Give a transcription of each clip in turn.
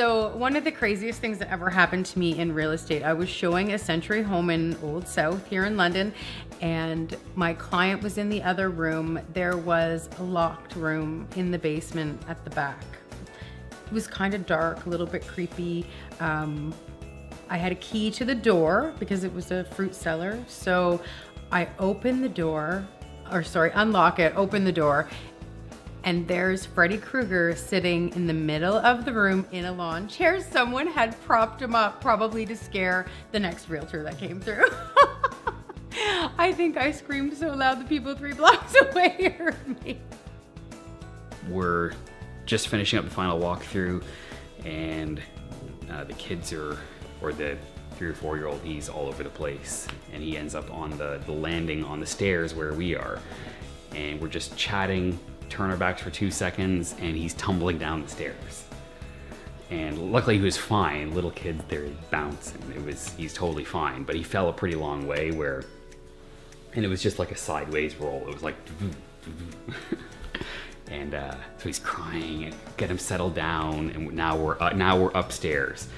So one of the craziest things that ever happened to me in real estate, I was showing a Century home in Old South here in London, and my client was in the other room. There was a locked room in the basement at the back. It was kind of dark, a little bit creepy. I had a key to the door because it was a fruit cellar. So I opened the door, unlock it, open the door, and there's Freddy Krueger sitting in the middle of the room in a lawn chair. Someone had propped him up, probably to scare the next realtor that came through. I think I screamed so loud the people 3 blocks away heard me. We're just finishing up the final walkthrough, and the kids or the 3 or 4-year-old, he's all over the place, and he ends up on the landing on the stairs where we are, and we're just chatting, turn our backs for 2 seconds, and he's tumbling down the stairs. And luckily he was fine. Little kid there, bounce, and he's totally fine, but he fell a pretty long way and it was just like a sideways roll. It was like and so he's crying and get him settled down, and now we're upstairs,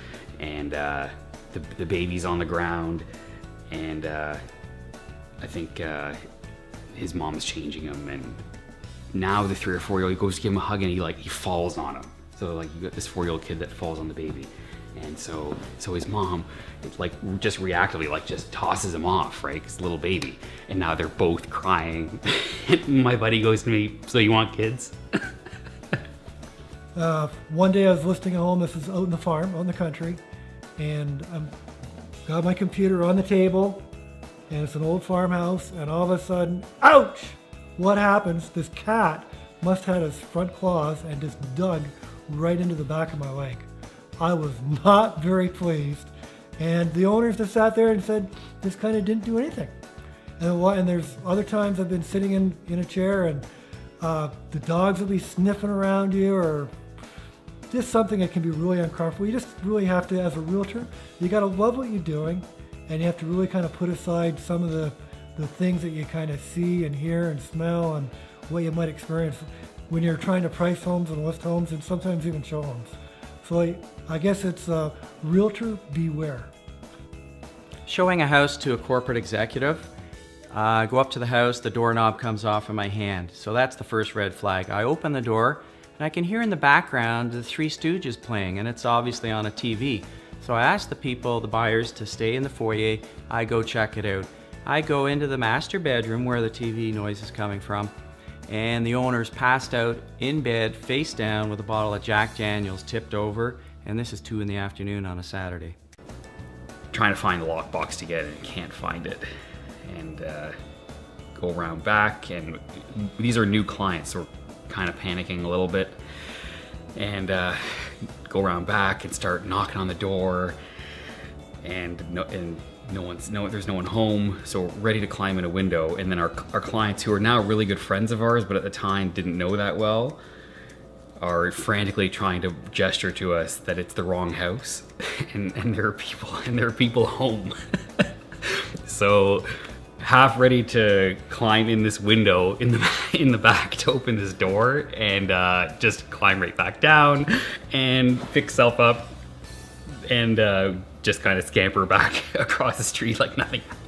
and the baby's on the ground, and I think his mom's changing him, and now the 3 or 4-year-old goes to give him a hug, and he falls on him. So like you got this 4-year-old kid that falls on the baby, and so his mom, like just reactively just tosses him off, right? 'Cause little baby, and now they're both crying. My buddy goes to me, "So you want kids?" One day I was listing a home. This is out in the farm, out in the country, and I got my computer on the table, and it's an old farmhouse, and all of a sudden, ouch! What happens? This cat must have had his front claws and just dug right into the back of my leg. I was not very pleased, and the owners just sat there and said, this kind of didn't do anything. And there's other times I've been sitting in a chair, and the dogs will be sniffing around you, or just something that can be really uncomfortable. You just really have to, as a realtor, you got to love what you're doing, and you have to really kind of put aside some of the things that you kind of see and hear and smell and what you might experience when you're trying to price homes and list homes, and sometimes even show homes. So I guess it's Realtor Beware. Showing a house to a corporate executive, go up to the house, the doorknob comes off in my hand. So that's the first red flag. I open the door, and I can hear in the background the Three Stooges playing, and it's obviously on a TV. So I ask the people, the buyers, to stay in the foyer. I go check it out. I go into the master bedroom where the TV noise is coming from, and the owner's passed out in bed, face down, with a bottle of Jack Daniels tipped over, and this is 2 in the afternoon on a Saturday. Trying to find the lockbox to get it, and can't find it, and go around back, and these are new clients, so we're kind of panicking a little bit, and go around back and start knocking on the door, and there's no one home, so we're ready to climb in a window, and then our clients, who are now really good friends of ours, but at the time didn't know that well, are frantically trying to gesture to us that it's the wrong house, and there are people home. So half ready to climb in this window in the back to open this door, and just climb right back down and fix self up, and just kind of scamper back across the street like nothing happened.